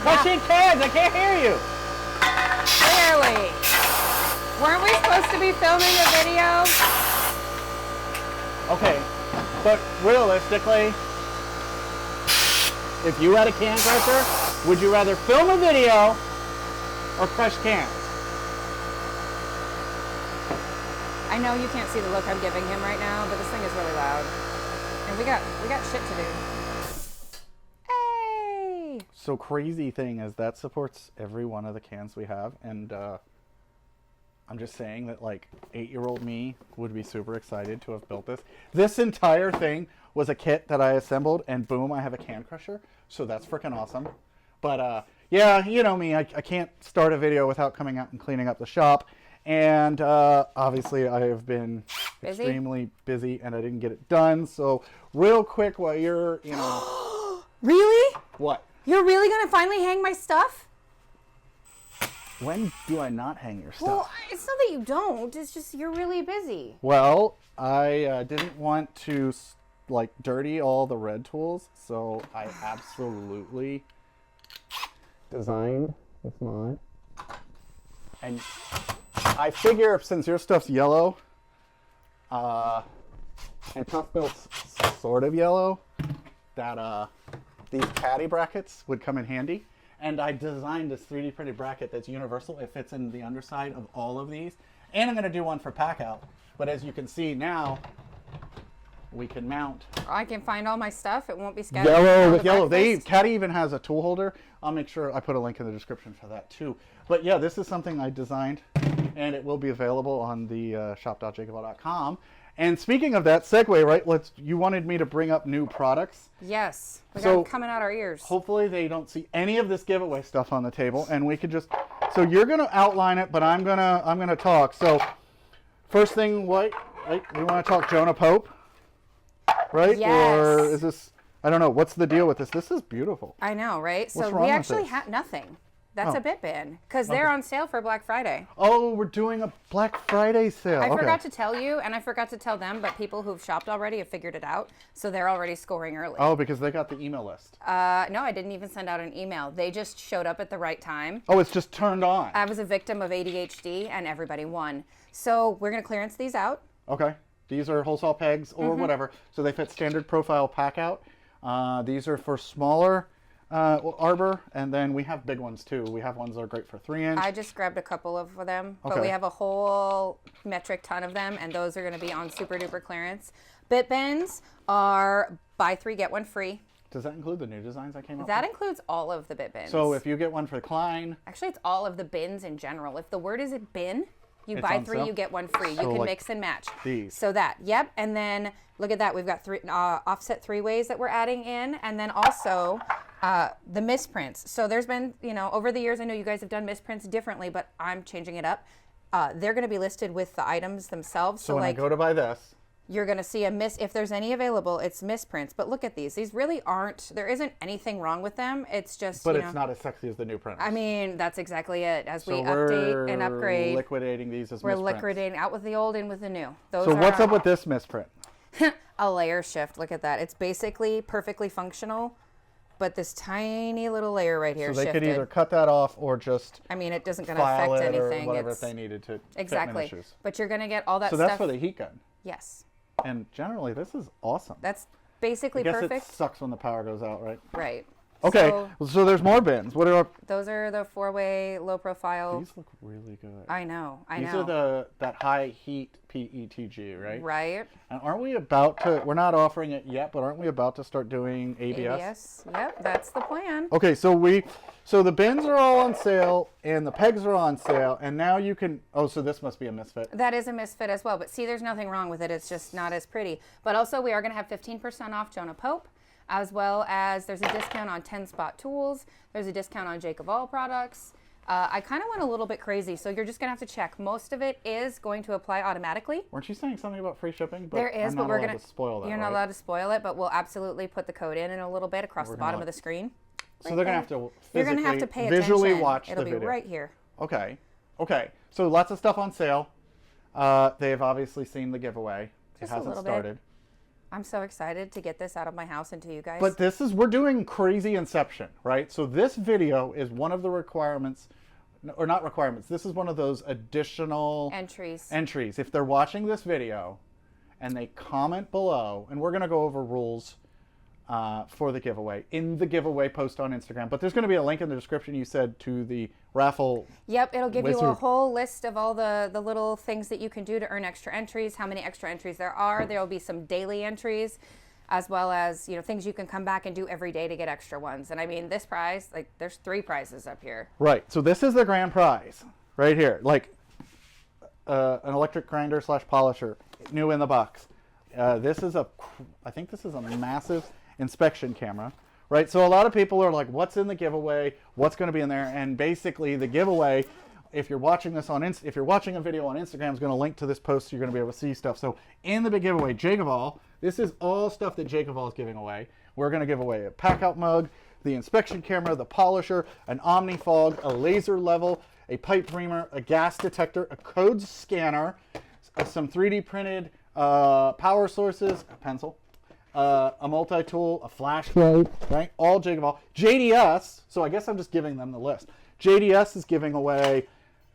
Crushing cans, I can't hear you. Clearly. Weren't we supposed to be filming a video? Okay, but realistically, if you had a can crusher, would you rather film a video or crush cans? I know you can't see the look I'm giving him right now, but this thing is really loud. And we got shit to do. Hey! So crazy thing is that supports every one of the cans we have, and I'm just saying that like 8-year-old me would be super excited to have built this. This entire thing was a kit that I assembled, and boom, I have a can crusher. So that's freaking awesome. But yeah, you know me, I can't start a video without coming out and cleaning up the shop. And obviously I have been extremely busy and I didn't get it done. So real quick while you're, you know. Really? What? You're really going to finally hang my stuff? When do I not hang your stuff? Well, it's not that you don't. It's just you're really busy. Well, I didn't want to like dirty all the red tools, so I absolutely designed with mine. And I figure since your stuff's yellow, and Tough Built's sort of yellow, that these caddy brackets would come in handy. And I designed this 3D printed bracket that's universal. It fits in the underside of all of these. And I'm going to do one for PACKOUT. But as you can see now, we can mount. I can find all my stuff. It won't be scattered. Yellow with yellow. Caddy even has a tool holder. I'll make sure I put a link in the description for that too. But yeah, this is something I designed. And it will be available on the shop.jakeofall.com. And speaking of that, segue, right? You wanted me to bring up new products. Yes. We got them coming out our ears. Hopefully they don't see any of this giveaway stuff on the table, and we could just. So you're gonna outline it, but I'm gonna talk. So first thing, what? Right, we want to talk Jonah Pope, right? Yes. Or is this? I don't know. What's the deal with this? This is beautiful. I know, right? What's So wrong we with actually this? have nothing. That's a Bitbin because they're on sale for Black Friday. Oh, we're doing a Black Friday sale. I forgot to tell you, and I forgot to tell them, but people who've shopped already have figured it out, so they're already scoring early. Oh, because they got the email list. No, I didn't even send out an email. They just showed up at the right time. Oh, it's just turned on. I was a victim of ADHD, and everybody won. So we're going to clearance these out. Okay. These are wholesale pegs or whatever. So they fit standard profile PACKOUT. These are for smaller arbor, and then we have big ones too. We have ones that are great for 3-inch. I just grabbed a couple of them, but Okay. we have a whole metric ton of them, and those are going to be on super duper clearance. Bitbins are buy 3 get 1 free. Does that include the new designs I came up That with? includes all of the Bitbins. So if you get one for Klein, actually, it's all of the bins in general. If the word is a bin, you It's buy on 3, sale? you get 1 free. So You can like mix and match. these. So that, yep. And then look at that. We've got 3 offset 3-ways that we're adding in, and then also the misprints. So there's been, over the years, I know you guys have done misprints differently, but I'm changing it up. They're going to be listed with the items themselves. so when like, I go to buy this, you're going to see if there's any available, it's misprints. But look at these. These really aren't, there isn't anything wrong with them. It's just, but it's not as sexy as the new printers. I mean, that's exactly it. As we so update and upgrade, we're liquidating these as we're misprints. liquidating out with the old, in with the new. Those So are what's up with this misprint? a layer shift. Look at that. It's basically perfectly functional, but this tiny little layer right here So they shifted. could either cut that off or just I mean, it doesn't going to file affect it anything. or whatever It's, if they needed to. exactly. Fit issues. But you're going to get all that So stuff. that's for the heat gun. Yes. And generally, this is awesome. That's basically I guess perfect. it sucks when the power goes out, right? Right. Okay, So there's more bins. What are those are the 4-way low profile. these? Look really good. I know. These are that high heat PETG, right? Right. And aren't we about to? We're not offering it yet, but aren't we about to start doing ABS? ABS. Yep, that's the plan. Okay, so the bins are all on sale and the pegs are on sale, and now you can. Oh, so this must be a misfit. That is a misfit as well, but see, there's nothing wrong with it. It's just not as pretty. But also, we are going to have 15% off Jonah Pope, as well as there's a discount on 10 Spot Tools. There's a discount on JakeOfALL products. I kind of went a little bit crazy, so you're just going to have to check. Most of it is going to apply automatically. Weren't you saying something about free shipping? But There is, I'm but not we're allowed going to spoil that. You're not allowed to spoil it, but we'll absolutely put the code in a little bit across the bottom of the screen. So they're going to have to You're going to have to pay visually attention. watch It'll the be video. right here. Okay. So lots of stuff on sale. They've obviously seen the giveaway. Just it a hasn't little bit. started. I'm so excited to get this out of my house and to you guys. But we're doing crazy inception, right? So this video is one of the requirements, or not requirements, this is one of those additional entries. If they're watching this video and they comment below, and we're going to go over rules for the giveaway in the giveaway post on Instagram. But there's going to be a link in the description, you said, to the raffle. Yep, it'll give you a whole list of all the little things that you can do to earn extra entries, how many extra entries there are. There will be some daily entries, as well as, you know, things you can come back and do every day to get extra ones. And I mean, this prize, like, there's 3 prizes up here. Right. So this is the grand prize right here. Like an electric grinder / polisher, new in the box. This is I think this is a massive inspection camera, right? So a lot of people are like, what's in the giveaway? What's going to be in there? And basically the giveaway, if you're watching this on if you're watching a video on Instagram, is going to link to this post, so you're going to be able to see stuff. So in the big giveaway, JakeOfALL, this is all stuff that JakeOfALL is giving away. We're going to give away a PACKOUT mug, the inspection camera, the polisher, an Omni Fog, a laser level, a pipe reamer, a gas detector, a code scanner, some 3D printed power sources, a pencil, a multi-tool, a flashlight, right? All JakeOfALL. JDS, so I guess I'm just giving them the list. JDS is giving away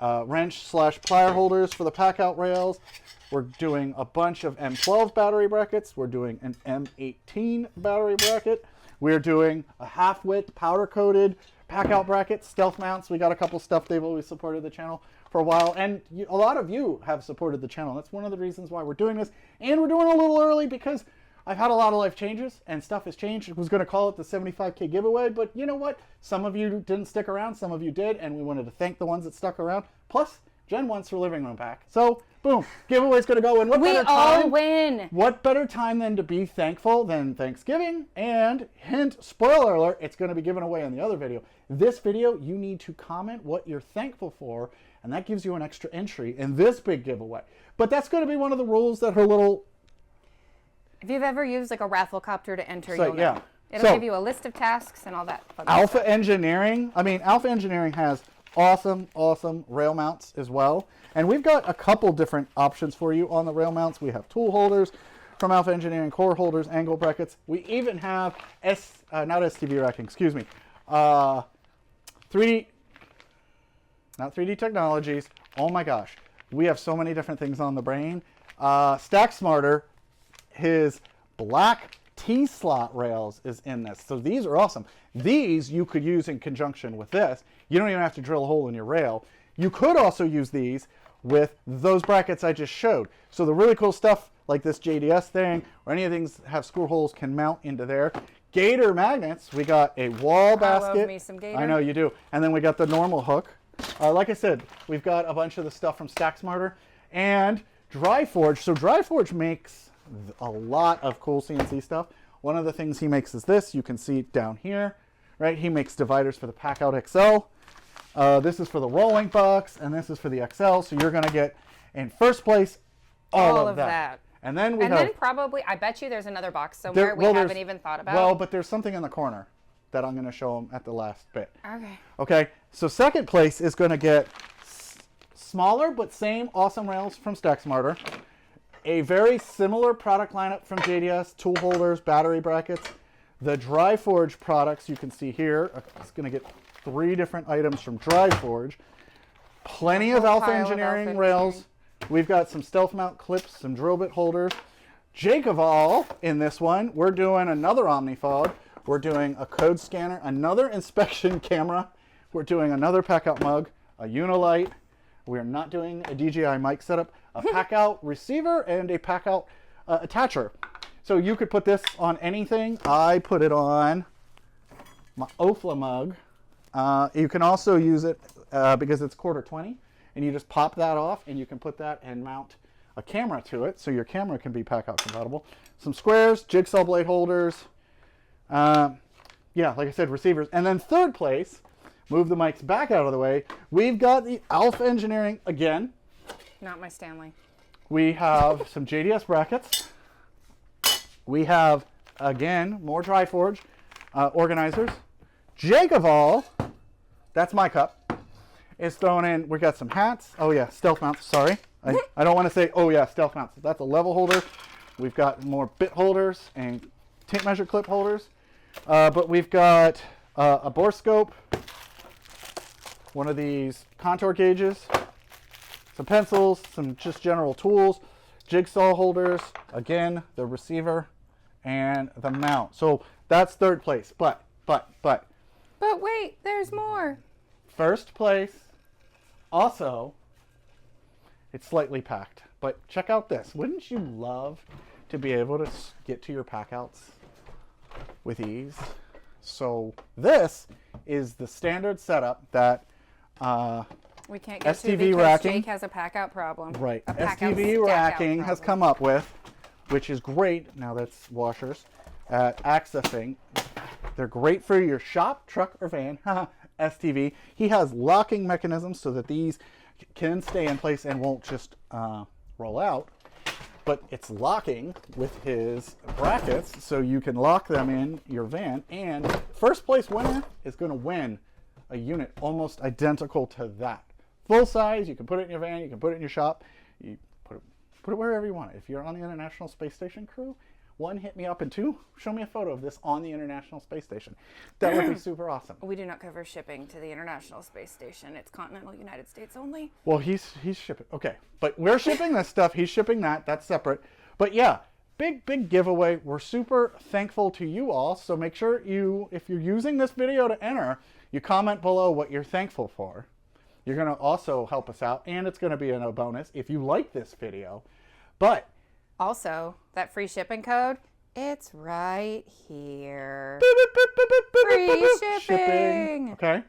wrench / plier holders for the PACKOUT rails. We're doing a bunch of M12 battery brackets. We're doing an M18 battery bracket. We're doing a half-width powder-coated PACKOUT bracket, stealth mounts. We got a couple stuff. They've always supported the channel for a while, and a lot of you have supported the channel. That's one of the reasons why we're doing this, and we're doing it a little early because I've had a lot of life changes and stuff has changed. I was going to call it the 75K giveaway, but you know what? Some of you didn't stick around, some of you did, and we wanted to thank the ones that stuck around. Plus, Jen wants her living room back. So, boom, giveaway's going to go. And what better time? We all win. What better time than to be thankful than Thanksgiving? And hint, spoiler alert, it's going to be given away in the other video. This video, you need to comment what you're thankful for, and that gives you an extra entry in this big giveaway. But that's going to be one of the rules that her little... If you've ever used like a Rafflecopter to enter, you'll know. Yeah. It'll give you a list of tasks and all that fun Alpha stuff. Engineering. I mean, Alpha Engineering has awesome rail mounts as well. And we've got a couple different options for you on the rail mounts. We have tool holders from Alpha Engineering, core holders, angle brackets. We even have not STV racking, excuse me. 3D, not 3D Technologies. Oh my gosh. We have so many different things on the brain. Stack Smarter. His black T-slot rails is in this. So these are awesome. These you could use in conjunction with this. You don't even have to drill a hole in your rail. You could also use these with those brackets I just showed. So the really cool stuff like this JDS thing or any of the things that have screw holes can mount into there. Gator magnets. We got a wall basket. I love me some Gator. I know you do. And then we got the normal hook. Like I said, we've got a bunch of the stuff from Stack Smarter and DryForge. So DryForge makes a lot of cool CNC stuff. One of the things he makes is this. You can see it down here, right? He makes dividers for the PACKOUT XL. This is for the rolling box, and this is for the XL. So you're going to get, in first place, all of that. And then then probably, I bet you there's another box somewhere we haven't even thought about. Well, but there's something in the corner that I'm going to show them at the last bit. Okay. Okay. So second place is going to get smaller but same awesome rails from Stack Smarter. A very similar product lineup from JDS, tool holders, battery brackets. The DryForge products you can see here. It's going to get 3 different items from DryForge. Plenty of Alpha Engineering rails. We've got some stealth mount clips, some drill bit holders. JakeOfALL in this one. We're doing another Omni Fog. We're doing a code scanner, another inspection camera. We're doing another PACKOUT mug, a Unilight. We're not doing a DJI mic setup, a PACKOUT receiver, and a PACKOUT attacher. So you could put this on anything. I put it on my OFLA mug. You can also use it because it's 1/4-20, and you just pop that off, and you can put that and mount a camera to it, so your camera can be PACKOUT compatible. Some squares, jigsaw blade holders. Yeah, like I said, receivers. And then third place, move the mics back out of the way. We've got the Alpha Engineering again. Not my Stanley. We have some JDS brackets. We have, again, more DryForge organizers. JakeOfALL, that's my cup, is thrown in. We got some hats. Oh yeah, stealth mounts, sorry. I don't want to say, oh yeah, stealth mounts. That's a level holder. We've got more bit holders and tape measure clip holders. But we've got a bore scope, one of these contour gauges, some pencils, some just general tools, jigsaw holders, again, the receiver, and the mount. So that's third place. But wait, there's more. first place, also, it's slightly packed. But check out this. Wouldn't you love to be able to get to your packouts with ease? So this is the standard setup that we can't get STV to because racking. Jake has a pack-out problem. Right. A pack-out STV stack-out racking has problem. come up with, which is great. Now that's washers at accessing. They're great for your shop, truck, or van. STV. He has locking mechanisms so that these can stay in place and won't just roll out. But it's locking with his brackets, so you can lock them in your van. And first place winner is going to win a unit almost identical to that. Full size, you can put it in your van, you can put it in your shop, you put it wherever you want it. If you're on the International Space Station crew, 1, hit me up, and 2, show me a photo of this on the International Space Station. That would be super awesome. We do not cover shipping to the International Space Station. It's continental United States only. Well, he's shipping. Okay, but we're shipping this stuff. He's shipping that. That's separate. But yeah, big giveaway. We're super thankful to you all. So make sure if you're using this video to enter, you comment below what you're thankful for. You're going to also help us out, and it's going to be a bonus if you like this video. But also, that free shipping code, it's right here. Free shipping. Okay.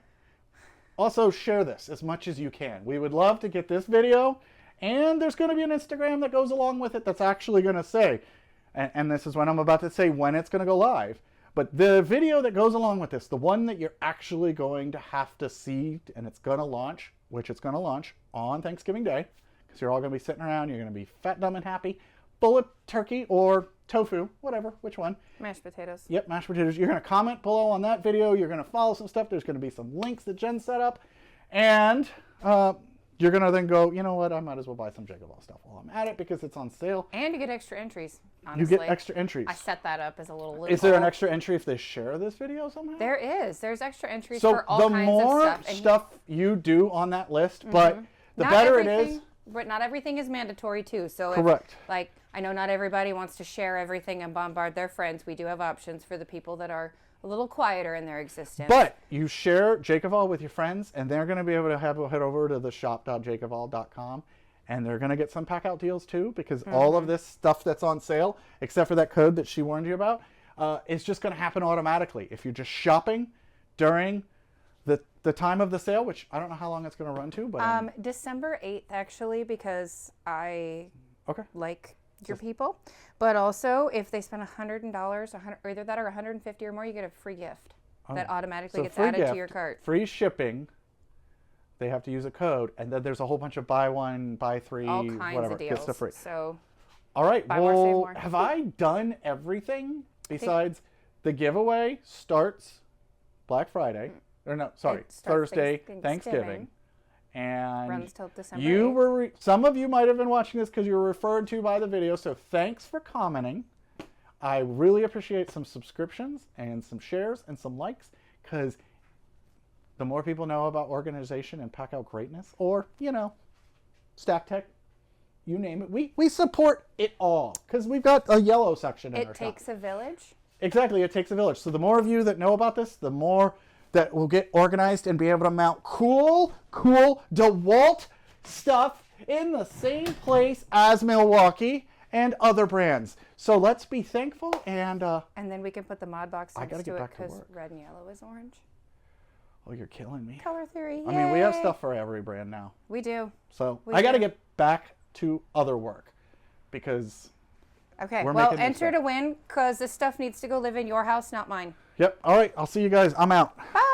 Also, share this as much as you can. We would love to get this video, and there's going to be an Instagram that goes along with it that's actually going to say, and this is what I'm about to say, when it's going to go live. But the video that goes along with this, the one that you're actually going to have to see, and it's going to launch, which it's going to launch on Thanksgiving Day, because you're all going to be sitting around, you're going to be fat, dumb, and happy, full of turkey or tofu, whatever, which one. Mashed potatoes. Yep, mashed potatoes. You're going to comment below on that video. You're going to follow some stuff. There's going to be some links that Jen set up. And you're going to then go, you know what, I might as well buy some JakeOfALL stuff while I'm at it because it's on sale. And you get extra entries, honestly. You get extra entries. I set that up as a little loophole. Is there an extra entry if they share this video somehow? There is. There's extra entries So for all the kinds more of stuff. stuff you do on that list, but the Not better it everything- is. But not everything is mandatory too. So Correct. Like, I know not everybody wants to share everything and bombard their friends. We do have options for the people that are a little quieter in their existence. But you share JakeOfALL with your friends, and they're going to be able to head over to the shop.jakeofall.com, and they're going to get some pack-out deals too, because all of this stuff that's on sale, except for that code that she warned you about, is just going to happen automatically. If you're just shopping during the time of the sale, which I don't know how long it's going to run to, but December 8th, actually, because I okay. like your people. But also, if they spend $100, or either that or $150 or more, you get a free gift that automatically So gets free added gift, to your cart. Free shipping. They have to use a code, and then there's a whole bunch of buy one, buy three, All kinds whatever. of Get deals. stuff free. So, all right. buy more, save more. Have I done everything besides the giveaway starts Black Friday? Or no, sorry, It starts Thursday, Thanksgiving. Thanksgiving. And runs till December you 8th. were some of you might have been watching this because you were referred to by the video, so thanks for commenting. I really appreciate some subscriptions and some shares and some likes, because the more people know about organization and pack out greatness, or Stack Tech, you name it, we support it all, because we've got a yellow section in our It shop. takes a village. Exactly, it takes a village. So the more of you that know about this, the more that will get organized and be able to mount cool DeWalt stuff in the same place as Milwaukee and other brands. So let's be thankful, and And then we can put the mod box I gotta next get to it back to because work. red and yellow is orange. oh, you're killing me. Color theory. I mean, we have yay. stuff for every brand now. We do. So We I got to do. get back to other work, because Okay. We're Well, making this enter stuff. to win because this stuff needs to go live in your house, not mine. yep. All right, I'll see you guys. I'm out. Bye.